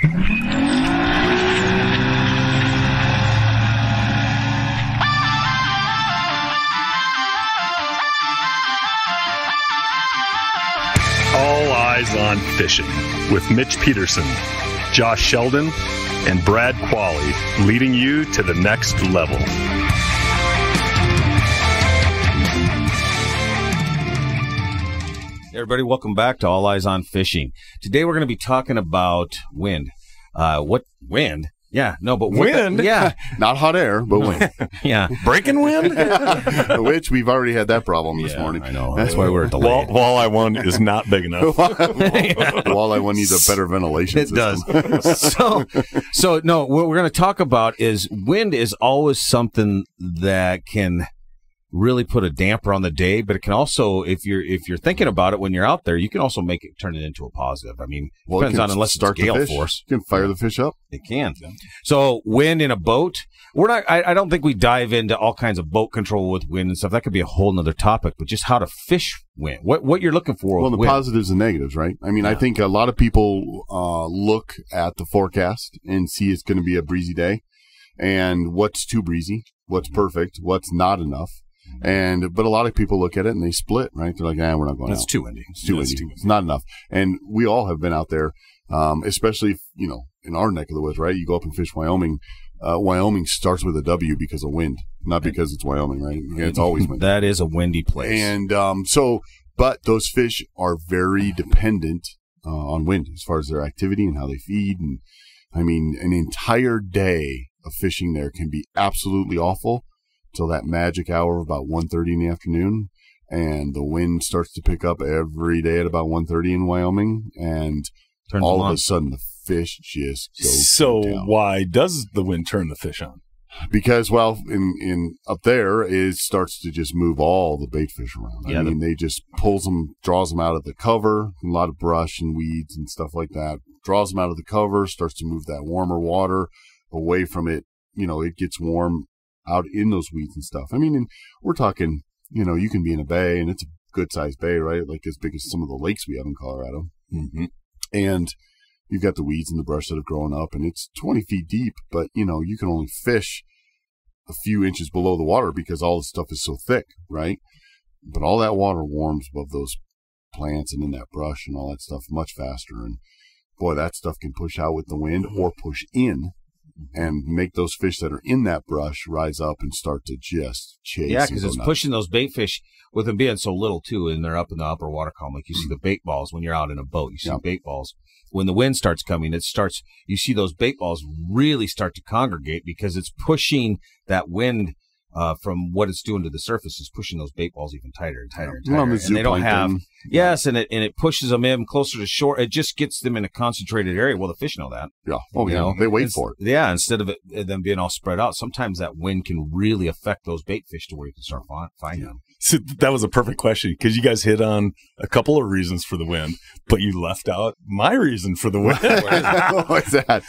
All Eyes on Fishing with Mitch Peterson, Josh Sheldon, and Brad Qualley, leading you to the next level. Everybody, welcome back to All Eyes on Fishing. Today we're going to be talking about wind. What wind? Yeah, no, but wind. Yeah, not hot air, but wind. Yeah, breaking wind. Which we've already had that problem this morning. I know. That's why we're delayed. Walleye one is not big enough. Walleye one needs a better ventilation system. It does. So no, what we're going to talk about is wind is always something that can really put a damper on the day, but it can also, if you're thinking about it when you're out there, you can also make it turn it into a positive. I mean, depends on unless it's gale force. You can fire the fish up. It can. So wind in a boat, we're not. I don't think we dive into all kinds of boat control with wind and stuff. That could be a whole nother topic. But just how to fish wind, what you're looking for. Well, with the wind. positives and negatives, right? I mean, I think a lot of people look at the forecast and see it's going to be a breezy day, and what's too breezy, what's perfect, what's not enough. But a lot of people look at it and they split, right? They're like, we're not going out. It's too windy. It's too windy. It's not enough. And we all have been out there, especially, in our neck of the woods, right? You go up and fish Wyoming. Wyoming starts with a W because of wind, not because it's Wyoming, right? It's always windy. That is a windy place. And but those fish are very dependent on wind as far as their activity and how they feed. And I mean, an entire day of fishing there can be absolutely awful till that magic hour of about 1:30 in the afternoon, and the wind starts to pick up every day at about 1:30 in Wyoming, and all of a sudden the fish just go So down. Why does the wind turn the fish on? Because, in up there, it starts to just move all the bait fish around. Yeah, I mean, they just draws them out of the cover, a lot of brush and weeds and stuff like that, draws them out of the cover, starts to move that warmer water away from it. It gets warm out in those weeds and stuff. I mean, and we're talking, you can be in a bay, and it's a good-sized bay, right? Like as big as some of the lakes we have in Colorado. Mm-hmm. And you've got the weeds and the brush that have grown up, and it's 20 feet deep, but, you can only fish a few inches below the water because all the stuff is so thick, right? But all that water warms above those plants and in that brush and all that stuff much faster. And, boy, that stuff can push out with the wind or push in and make those fish that are in that brush rise up and start to just chase. Yeah, because it's pushing those bait fish with them being so little, too, and they're up in the upper water column. Like you see the bait balls when you're out in a boat. You see bait balls. When the wind starts coming, you see those bait balls really start to congregate because it's pushing that wind from what it's doing to the surface is pushing those bait balls even tighter and tighter and tighter. Well, and they don't have, and it pushes them in closer to shore. It just gets them in a concentrated area. Well, the fish know that. Yeah. Oh, yeah. They wait for it. Yeah. Instead of them being all spread out, sometimes that wind can really affect those bait fish to where you can start finding them. So that was a perfect question because you guys hit on a couple of reasons for the wind, but you left out my reason for the wind. What's that?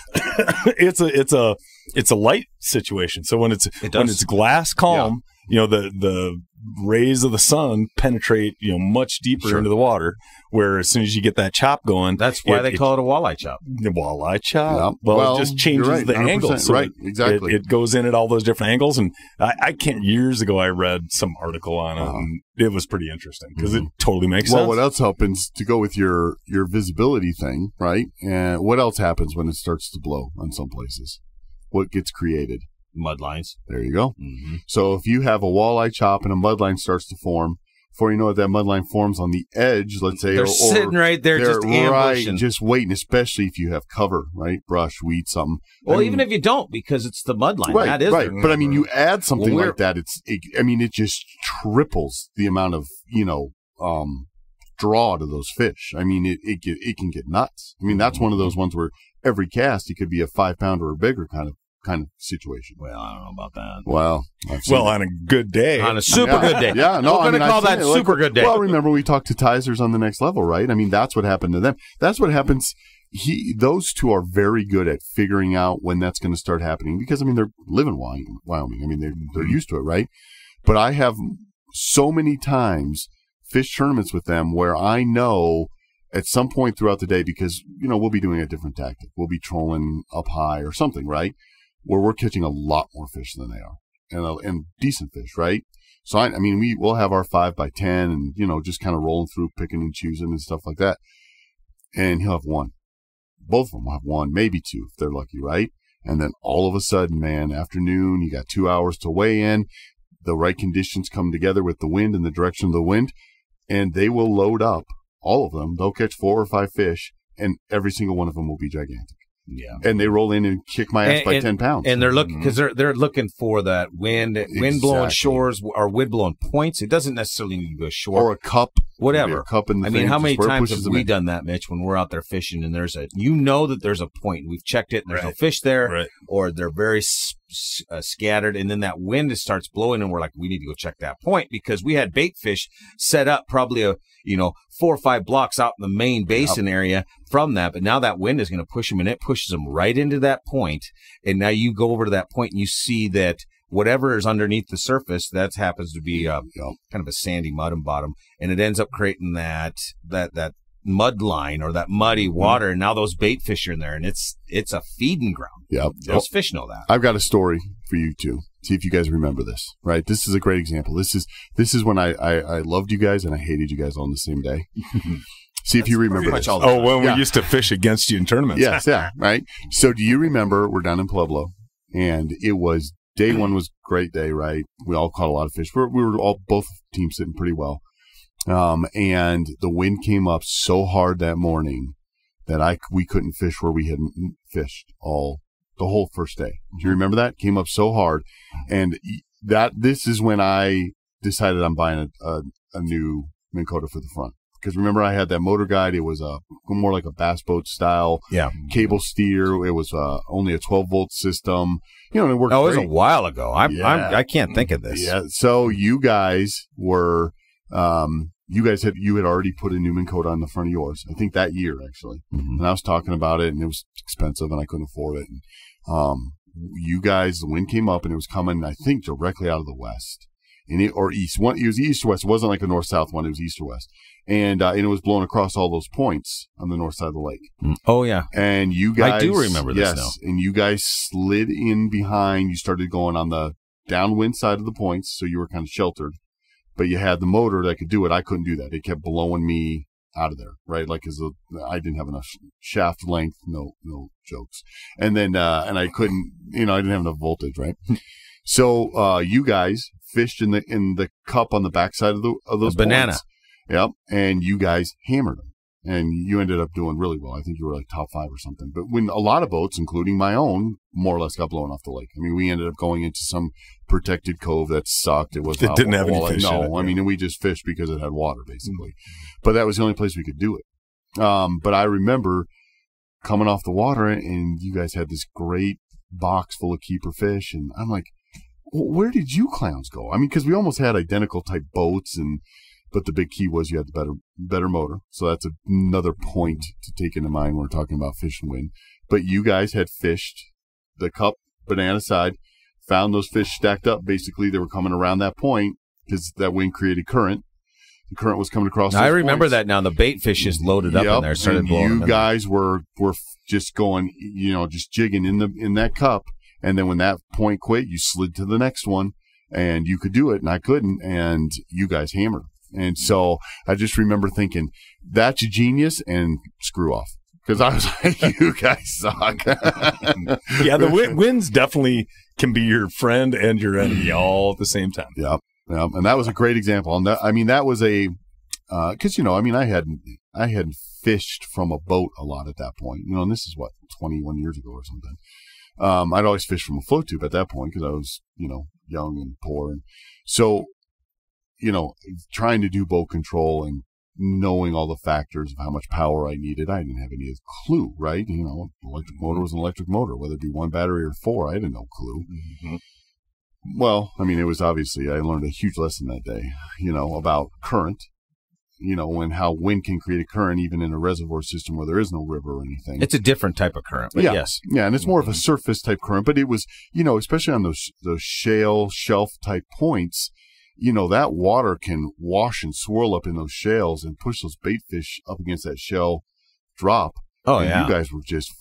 It's a light situation. So when it's glass calm, the rays of the sun penetrate, much deeper into the water, where as soon as you get that chop going, that's why they call it a walleye chop. The walleye chop. Yeah. Well, it just changes the angle. So right, exactly. It goes in at all those different angles. And years ago, I read some article on it, and it was pretty interesting because it totally makes sense. Well, what else happens to go with your visibility thing, right? And what else happens when it starts to blow on some places? What gets created? Mud lines. There you go. Mm-hmm. So if you have a walleye chop and a mud line starts to form, before you know it, that mud line forms on the edge, let's say. They're sitting right there just ambushing. Right, just waiting, especially if you have cover, right? Brush, weed, something. Well, even if you don't, because it's the mud line. Right, that is right. But I mean, you add something like that, it just triples the amount of, draw to those fish. I mean, it can get nuts. I mean, that's one of those ones where every cast, it could be a 5-pounder or bigger kind of situation. Well, I don't know about that. Well, on a good day. On a super good day. Yeah, no, we're going to call that super good day. Well, remember we talked to Tizers on the next level, right? I mean, that's what happened to them. That's what happens. Those two are very good at figuring out when that's going to start happening because, I mean, they're living in Wyoming. I mean, they're used to it, right? But I have so many times fished tournaments with them where I know at some point throughout the day, because, we'll be doing a different tactic. We'll be trolling up high or something, right? Where we're catching a lot more fish than they are, and decent fish, right? So, we'll have our 5 by 10 and, just kind of rolling through, picking and choosing and stuff like that. And he'll have one. Both of them will have one, maybe two if they're lucky, right? And then all of a sudden, man, afternoon, you got 2 hours to weigh in. The right conditions come together with the wind and the direction of the wind, and they will load up. All of them, they'll catch 4 or 5 fish, and every single one of them will be gigantic. Yeah, and they roll in and kick my ass by 10 pounds. And they're looking because they're looking for that wind blowing shores or wind blowing points. It doesn't necessarily need to go shore or a cup, whatever. A cup in the how many times have we done that, Mitch? When we're out there fishing and there's that there's a point. We've checked it and there's no fish there, or they're very scattered, and then that wind starts blowing, and we're like, we need to go check that point because we had bait fish set up probably 4 or 5 blocks out in the main basin area from that, but now that wind is going to push them, and it pushes them right into that point, and now you go over to that point and you see that whatever is underneath the surface, that happens to be kind of a sandy mud and bottom, and it ends up creating that mud line or that muddy water, and now those bait fish are in there, and it's a feeding ground. Those fish know that. I've got a story for you too. See if you guys remember this, right? This is a great example. This is when I loved you guys and I hated you guys all on the same day. See if you remember this. When we used to fish against you in tournaments. Yes, right? So do you remember, we're down in Pueblo, and it was, day one was a great day, right? We all caught a lot of fish. We were both teams sitting pretty well. And the wind came up so hard that morning that we couldn't fish where we hadn't fished the whole first day. Do you remember that? Came up so hard. And this is when I decided I'm buying a new Minn Kota for the front. Because remember, I had that motor guide. It was more like a bass boat style cable steer. It was only a 12-volt system. And it worked great. It was a while ago. I can't think of this. Yeah. So you guys were you had already put a new Minn Kota on the front of yours. I think that year actually. Mm-hmm. And I was talking about it, and it was expensive, and I couldn't afford it. And you guys, the wind came up, and it was coming, I think, directly out of the west. Or east. It was east or west. It wasn't like a north-south one. It was east or west. And it was blowing across all those points on the north side of the lake. Oh, yeah. And you guys... I do remember this now. And you guys slid in behind. You started going on the downwind side of the points, so you were kind of sheltered. But you had the motor that could do it. I couldn't do that. It kept blowing me out of there, right? Like, I didn't have enough shaft length. No jokes. And then, and I couldn't, I didn't have enough voltage, right? So, you guys fished in the cup on the backside of those banana. Points. Yep. And you guys hammered them. And you ended up doing really well. I think you were like top 5 or something. But when a lot of boats, including my own, more or less got blown off the lake. We ended up going into some protected cove that sucked. It didn't have any fish in it. And we just fished because it had water, basically. Mm-hmm. But that was the only place we could do it. But I remember coming off the water, and you guys had this great box full of keeper fish. And I'm like, where did you clowns go? Because we almost had identical type boats, but the big key was you had the better motor. So that's another point to take into mind when we're talking about fish and wind. But you guys had fished the cup banana side, found those fish stacked up. Basically, they were coming around that point because that wind created current. The current was coming across. I remember that now. The bait fish is loaded up in there. Started blowing. You guys were just going, just jigging in that cup. And then when that point quit, you slid to the next one, and you could do it, and I couldn't, and you guys hammered. And so I just remember thinking, that's a genius, and screw off. Because I was like, you guys suck. Yeah, the winds definitely can be your friend and your enemy all at the same time. Yep. And that was a great example. And that was a because I hadn't fished from a boat a lot at that point. And this is 21 years ago or something. I'd always fished from a float tube at that point because I was young and poor, and so trying to do boat control and knowing all the factors of how much power I needed, I didn't have any clue, right? Electric motor was an electric motor, whether it be 1 battery or 4, I had no clue. Mm-hmm. Well, it was obviously, I learned a huge lesson that day, about current, and how wind can create a current even in a reservoir system where there is no river or anything. It's a different type of current, but yes. Yeah, and it's more of a surface type current, but it was, especially on those shale shelf type points, you know, that water can wash and swirl up in those shales and push those bait fish up against that shell drop. Oh, and yeah. you guys were just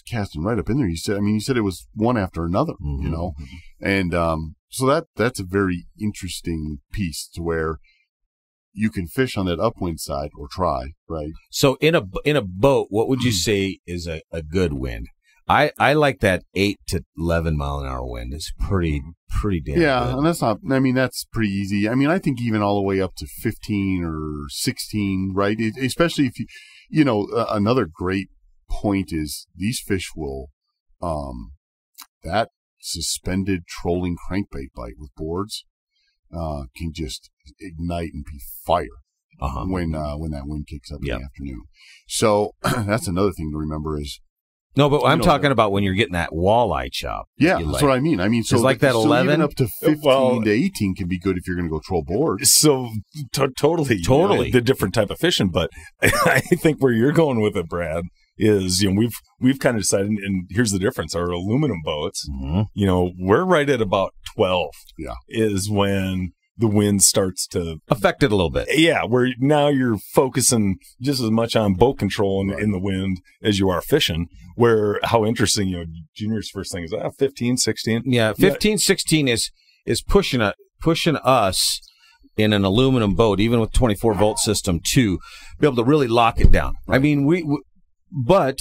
casting right up in there. You said it was one after another, you know, and so that's a very interesting piece to where you can fish on that upwind side or try, right? So in a boat, what would you say is a good wind? I like that 8 to 11 mile an hour wind. It's pretty damn good. And that's pretty easy. I mean, I think even all the way up to 15 or 16, right? Especially if you know, another great point is these fish will, that suspended trolling crankbait bite with boards, can just ignite and be fire when that wind kicks up in the afternoon. So that's another thing to remember is. No, but I'm talking about when you're getting that walleye chop. Yeah, that's what I mean. I mean, so like that 11 even up to 15 to 18 can be good if you're going to go troll boards. So totally, the different type of fishing. But I think where you're going with it, Brad, is, you know, we've kind of decided, and here's the difference: our aluminum boats, you know, we're right at about 12. Yeah, is when the wind starts to affect it a little bit. Yeah, where now you're focusing just as much on boat control in the wind as you are fishing. Where how interesting, you know, Junior's first thing is 15, 16. Yeah, 15, 16 is pushing us in an aluminum boat, even with 24-volt system, to be able to really lock it down. Right. I mean, but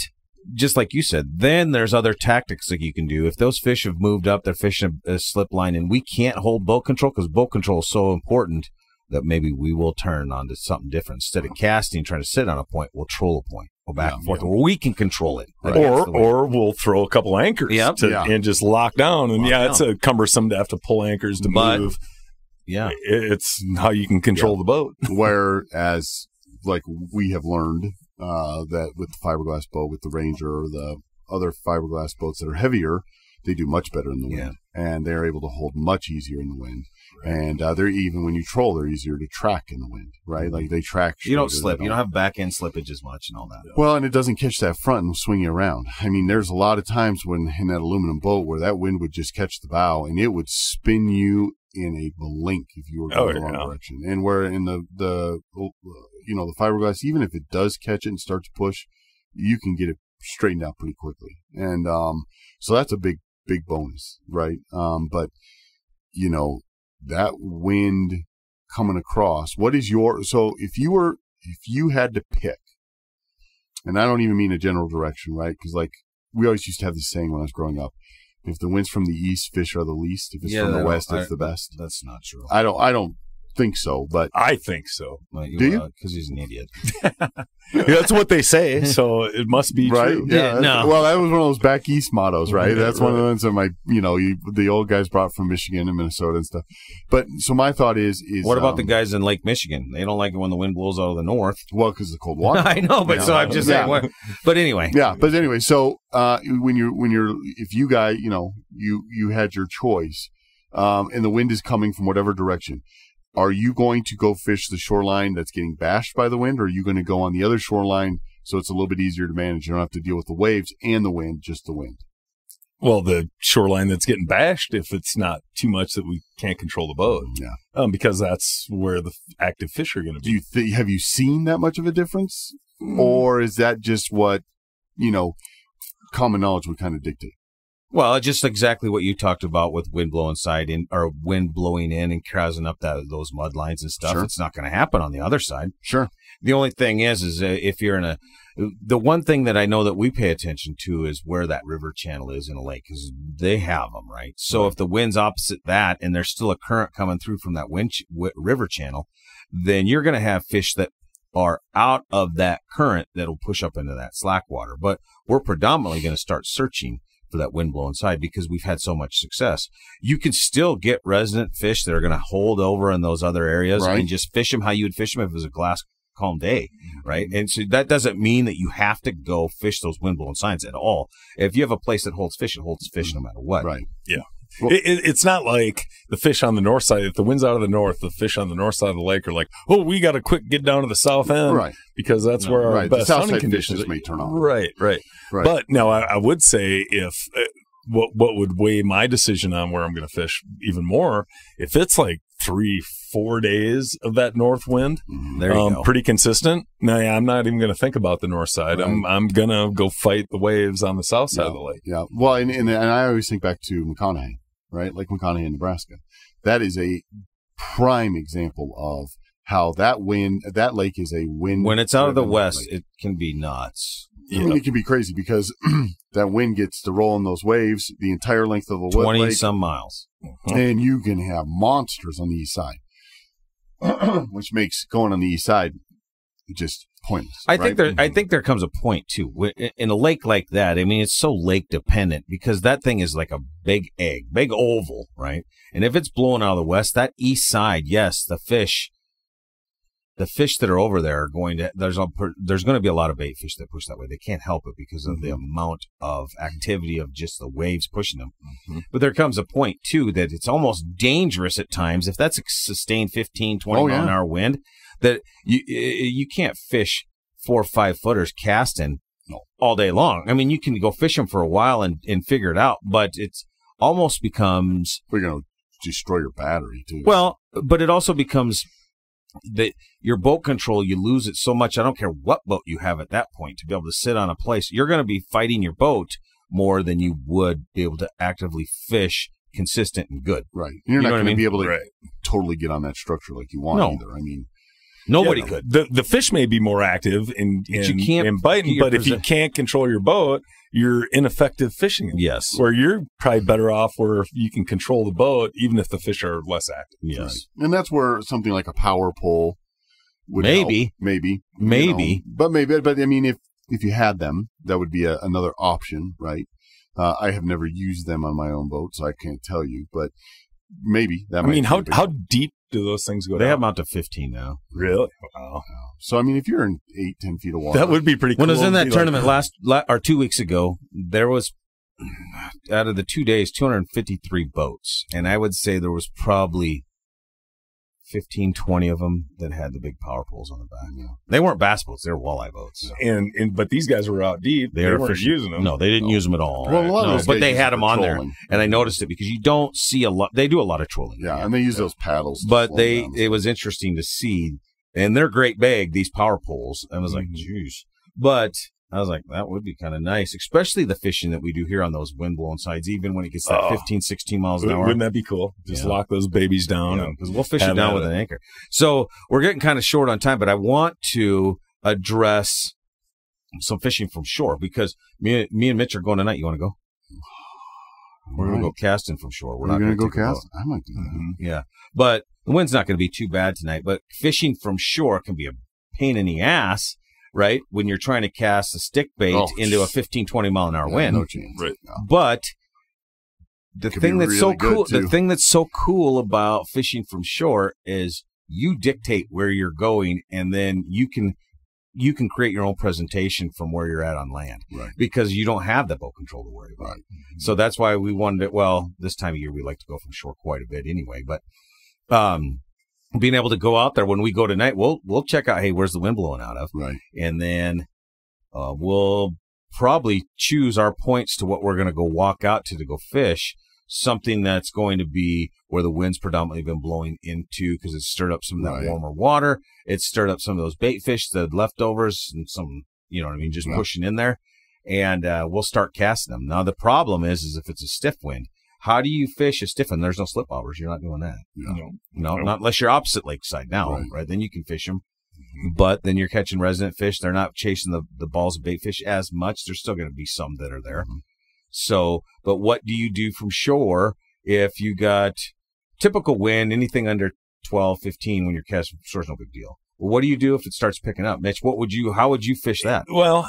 just like you said, then there's other tactics that you can do. If those fish have moved up, they're fishing a slip line, and we can't hold boat control because boat control is so important that maybe we will turn on to something different. Instead of casting, trying to sit on a point, we'll troll a point, go back and forth, where we can control it. Right. Or we'll throw a couple anchors and just lock down. And it's a cumbersome to have to pull anchors to move. Yeah, it's how you can control the boat. Whereas, like we have learned, that with the fiberglass boat, with the Ranger or the other fiberglass boats that are heavier, they do much better in the wind, and they're able to hold much easier in the wind. And they're even when you troll, they're easier to track in the wind, right? Like they track. You don't slip. You don't have back end slippage as much and all that. Well, and it doesn't catch that front and swing you around. I mean, there's a lot of times when in that aluminum boat where that wind would just catch the bow and it would spin you in a blink if you were going the wrong direction. And where in the you know, the fiberglass, even if it does catch it and start to push, you can get it straightened out pretty quickly. And so that's a big bonus, right? But you know, that wind coming across, so if you had to pick, and I don't even mean a general direction, right? Because like we always used to have this saying when I was growing up, if the wind's from the east, fish are the least. If it's from the west, it's the best. That's not true. I don't think so, but I think so. Well, do you? Because he's an idiot. That's what they say, so it must be right? true. Yeah. No. Well, that was one of those back east mottos, right? That's one of the ones that the old guys brought from Michigan and Minnesota and stuff. But so my thought is what about the guys in Lake Michigan? They don't like it when the wind blows out of the north. Well, because of the cold water. I know, but so I'm just saying. But anyway. Yeah, but anyway, so if you guys, you had your choice, and the wind is coming from whatever direction. Are you going to go fish the shoreline that's getting bashed by the wind, or are you going to go on the other shoreline so it's a little bit easier to manage? You don't have to deal with the waves and the wind, just the wind. Well, the shoreline that's getting bashed, if it's not too much that we can't control the boat. Yeah. Because that's where the active fish are going to be. Have you seen that much of a difference? Or is that just what, common knowledge would kind of dictate? Well, just exactly what you talked about with wind blowing wind blowing in and causing up those mud lines and stuff. Sure. It's not going to happen on the other side. Sure. The only thing is if you're the one thing that I know that we pay attention to is where that river channel is in a lake, because they have them, right? So if the wind's opposite that and there's still a current coming through from that river channel, then you're going to have fish that are out of that current that'll push up into that slack water. But we're predominantly going to start searching for that wind blowing side because we've had so much success. You can still get resident fish that are going to hold over in those other areas and just fish them how you would fish them if it was a glass calm day, right? And so that doesn't mean that you have to go fish those wind blowing signs at all. If you have a place that holds fish, it holds fish no matter what. Right. Yeah. Well, it's not like the fish on the north side. If the wind's out of the north, the fish on the north side of the lake are like, oh, we got to quick get down to the south end, right? Because that's where our best hunting conditions may turn on. Right. But now I would say what would weigh my decision on where I'm going to fish even more, if it's like 3-4 days of that north wind. There you go. Pretty consistent. Now, I'm not even going to think about the north side. Right. I'm going to go fight the waves on the south side of the lake. Yeah. Well, and I always think back to McConaughey, right? Lake McConaughey in Nebraska. That is a prime example of how that lake is a wind. When it's out of the west, it can be nuts. I mean, it can be crazy because that wind gets to roll in those waves the entire length of the lake. 20-some miles. And you can have monsters on the east side, which makes going on the east side just pointless. I think there comes a point, too. In a lake like that, I mean, it's so lake dependent because that thing is like a big egg, big oval, right? And if it's blowing out of the west, that east side, yes, the fish that are over there are going to, there's going to be a lot of bait fish that push that way. They can't help it because of the amount of activity of just the waves pushing them. But there comes a point, too, that it's almost dangerous at times. If that's a sustained 15, 20 mile an hour wind, that you can't fish 4 or 5 footers casting all day long. I mean, you can go fish them for a while and figure it out, but it's almost becomes... We're going to destroy your battery, too. Well, but it also becomes... that your boat control, you lose it so much. I don't care what boat you have at that point to be able to sit on a place. You're going to be fighting your boat more than you would be able to actively fish consistent and good. Right. You're not going to be able to totally get on that structure like you want either. I mean, nobody could. The fish may be more active in biting, but if you can't control your boat, you're ineffective fishing. Yes. Where you're probably better off where you can control the boat, even if the fish are less active. Yes. Right. And that's where something like a power pole would help. Maybe. But I mean, if you had them, that would be another option, right? I have never used them on my own boat, so I can't tell you, but maybe that might be how deep do those things go down? They have them out to 15 now. Really? Wow. So, I mean, if you're in 8-10 feet of water. That would be pretty cool. When I was in that tournament 2 weeks ago, there was, out of the 2 days, 253 boats. And I would say there was probably 15, 20 of them that had the big power poles on the back. Yeah. They weren't bass boats; they were walleye boats. But these guys were out deep. They weren't using them. No, they didn't use them at all. Well, a lot of those but they had them on trolling. there, and I noticed it because you don't see a lot. They do a lot of trolling. Yeah, and they use those paddles. But it was interesting to see, and they're great big, these power poles. I was like, geez. But I was like, that would be kind of nice, especially the fishing that we do here on those wind-blown sides, even when it gets that 15, 16 miles an hour. Wouldn't that be cool? Just lock those babies down. Because we'll fish it down with an anchor. So we're getting kind of short on time, but I want to address some fishing from shore because me and Mitch are going tonight. You want to go? We're going to go casting from shore. We're not going to go cast. I might do that. Yeah. But the wind's not going to be too bad tonight, but fishing from shore can be a pain in the ass. Right? When you're trying to cast a stick bait into a 15, 20 mile an hour wind. No chance. Right. But the thing that's so cool about fishing from shore is you dictate where you're going and then you can create your own presentation from where you're at on land. Right. Because you don't have the boat control to worry about. Right. So that's why we wanted it. Well, this time of year we like to go from shore quite a bit anyway, but being able to go out there when we go tonight, we'll check out, hey, where's the wind blowing out of? Right. And then we'll probably choose our points to what we're going to go walk out to go fish, something that's going to be where the wind's predominantly been blowing into because it's stirred up some of that warmer water. It's stirred up some of those bait fish, the leftovers, and some, you know what I mean, just pushing in there. And we'll start casting them. Now, the problem is if it's a stiff wind, how do you fish a stiff one? There's no slip overs. You're not doing that. No, not unless you're opposite lakeside now, right? Then you can fish them. But then you're catching resident fish. They're not chasing the balls of bait fish as much. There's still going to be some that are there. So, but what do you do from shore if you got typical wind, anything under 12, 15 when you're casting from shore is no big deal. Well, what do you do if it starts picking up? Mitch, how would you fish that? Well,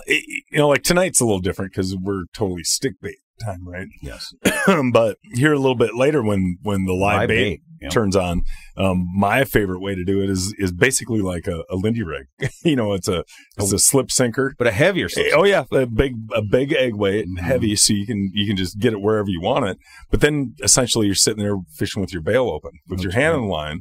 like tonight's a little different because we're totally stick bait time, right? Yes. But here a little bit later when the live bait turns on, my favorite way to do it is basically like a Lindy rig. It's a slip sinker, but a heavier slip sinker. Oh yeah, a big egg weight and heavy, so you can just get it wherever you want it. But then essentially you're sitting there fishing with your bail open, with your hand on the line.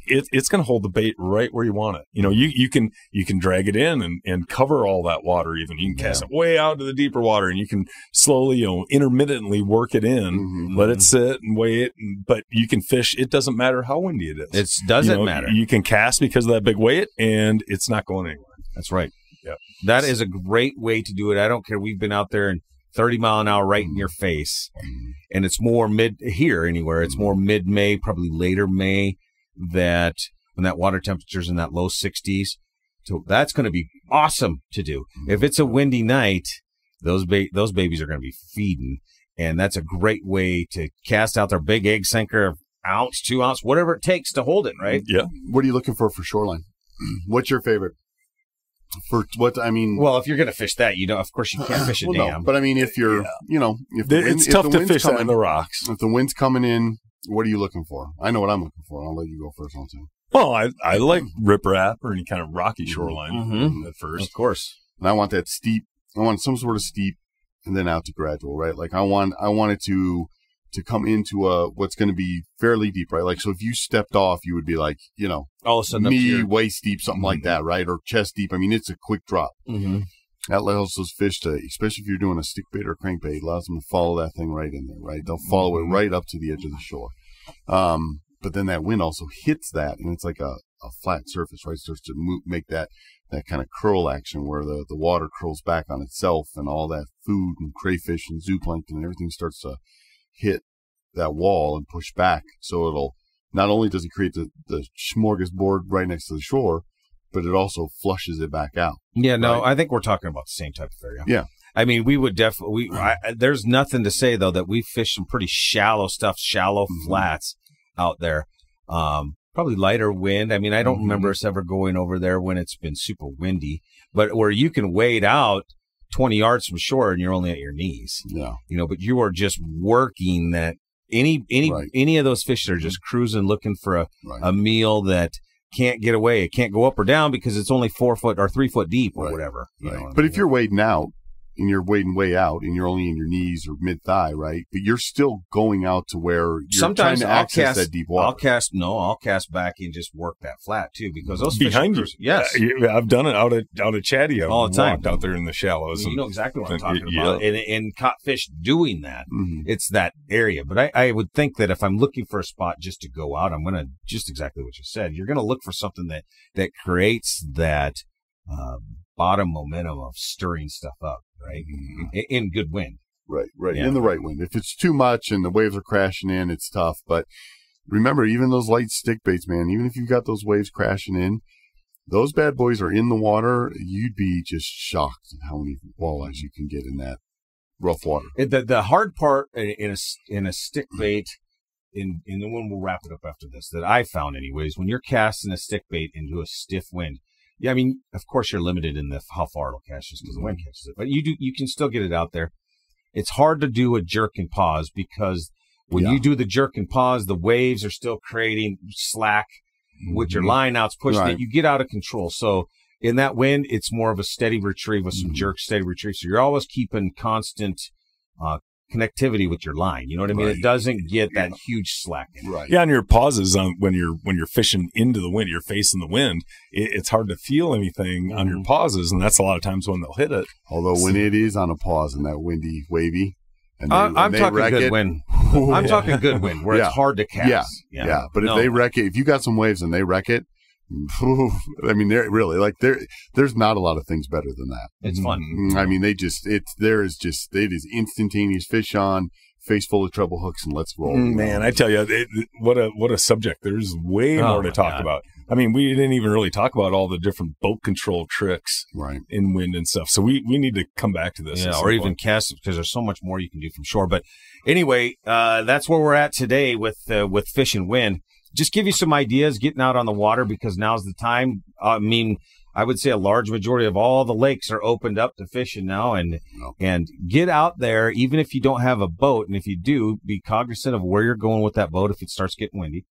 It's going to hold the bait right where you want it. You can drag it in and cover all that water. Even you can cast it way out to the deeper water, and you can slowly, intermittently work it in, let it sit and wait. But you can fish it doesn't matter how windy it is. It doesn't matter. You can cast because of that big weight, and it's not going anywhere. That's right. Yep. That is a great way to do it. I don't care. We've been out there and 30 mile an hour right in your face, and it's more here anywhere. It's more mid-May, probably later May, that when that water temperature's in that low 60s. So that's going to be awesome to do. If it's a windy night, those babies are going to be feeding, and that's a great way to cast out their big egg sinker, ounce, 2 ounce, whatever it takes to hold it, right? Yeah. What are you looking for shoreline? What's your favorite? For what I mean, well, if you're going to fish that, of course you can't fish a dam. No, but I mean, if you're, it's tough to fish that in the rocks. If the wind's coming in, what are you looking for? I know what I'm looking for. I'll let you go first on too. Well, I like riprap or any kind of rocky shoreline at first, of course. And I want that steep. I want some sort of steep, and then out to gradual, right? Like I want it to come into what's going to be fairly deep, right? Like, so if you stepped off, you would be like, all of a sudden waist deep, something like that, right? Or chest deep. I mean, it's a quick drop. That allows those fish to, especially if you're doing a stick bait or crankbait, allows them to follow that thing right in there, right? They'll follow it right up to the edge of the shore. But then that wind also hits that, and it's like a flat surface, right? It starts to make that kind of curl action where the water curls back on itself, and all that food and crayfish and zooplankton and everything starts to hit that wall and push back. So it'll, not only does it create the smorgasbord right next to the shore, but it also flushes it back out. Yeah, no, right? I think we're talking about the same type of area. Yeah. I mean, we would definitely, there's nothing to say, though, that we've fished some pretty shallow stuff, shallow flats out there. Probably lighter wind. I mean, I don't remember us ever going over there when it's been super windy, but where you can wade out 20 yards from shore and you're only at your knees. Yeah. But you are just working that any of those fish that are just cruising, looking for a meal that can't get away. It can't go up or down because it's only 4 foot or 3 foot deep or whatever. But if you're wading out and you're wading way out and you're only in your knees or mid thigh, right? But you're still going out to where you're sometimes trying to access that deep water. I'll cast back and just work that flat too, because those behind fish you. Yes, I've done it out at Chatty all the time, out there in the shallows. You know exactly what I'm talking about, and caught fish doing that. It's that area. But I would think that if I'm looking for a spot just to go out, I'm going to just exactly what you said. You're going to look for something that creates that bottom momentum of stirring stuff up, right? In good wind. Right. Yeah. In the right wind. If it's too much and the waves are crashing in, it's tough. But remember, even those light stick baits, man, even if you've got those waves crashing in, those bad boys are in the water. You'd be just shocked at how many walleyes you can get in that rough water. The hard part in a stick bait, in the one we'll wrap it up after this, that I found anyways, when you're casting a stick bait into a stiff wind, yeah, I mean, of course you're limited in how far it'll catch just because the wind catches it, but you can still get it out there. It's hard to do a jerk and pause because when you do the jerk and pause, the waves are still creating slack with your line outs pushing it. You get out of control. So in that wind, it's more of a steady retrieve with some jerk, steady retrieve. So you're always keeping constant connectivity with your line. You know what I mean? It doesn't get that huge slack. Right. Yeah, and your pauses on when you're fishing into the wind, you're facing the wind. It's hard to feel anything on your pauses, and that's a lot of times when they'll hit it. Although when it is on a pause in that windy, wavy, and I'm talking good wind. I'm talking good wind where it's hard to cast. Yeah. But if they wreck it, if you got some waves and they wreck it, I mean, they're really there's not a lot of things better than that. It's fun. I mean, it is instantaneous fish on, face full of treble hooks, and let's roll. Man, I tell you, what a subject. There's way more to talk about. I mean, we didn't even really talk about all the different boat control tricks in wind and stuff. So we need to come back to this. Yeah, or even cast it, because there's so much more you can do from shore. But anyway, that's where we're at today with fish and wind. Just give you some ideas getting out on the water, because now's the time. I mean, I would say a large majority of all the lakes are opened up to fishing now, and get out there, even if you don't have a boat. And if you do, be cognizant of where you're going with that boat if it starts getting windy.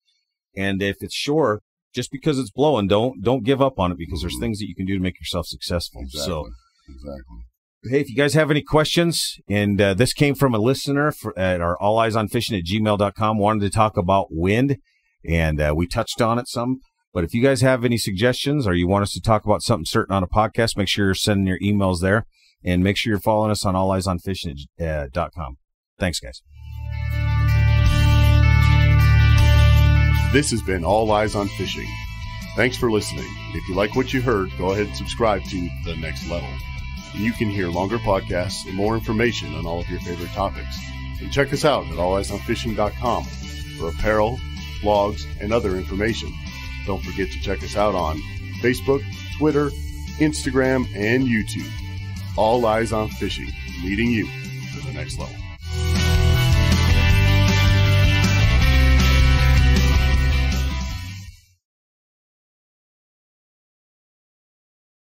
And if it's shore, just because it's blowing, don't give up on it, because there's things that you can do to make yourself successful. Exactly. Hey, if you guys have any questions, and this came from a listener at our alleyesonfishing@gmail.com, wanted to talk about wind. And we touched on it some. But if you guys have any suggestions, or you want us to talk about something certain on a podcast, make sure you're sending your emails there. And make sure you're following us on alleyesonfishing.com. Thanks, guys. This has been All Eyes on Fishing. Thanks for listening. If you like what you heard, go ahead and subscribe to The Next Level. And you can hear longer podcasts and more information on all of your favorite topics. And check us out at alleyesonfishing.com for apparel, blogs, and other information. Don't forget to check us out on Facebook, Twitter, Instagram, and YouTube. All Eyes on Fishing, leading you to the next level.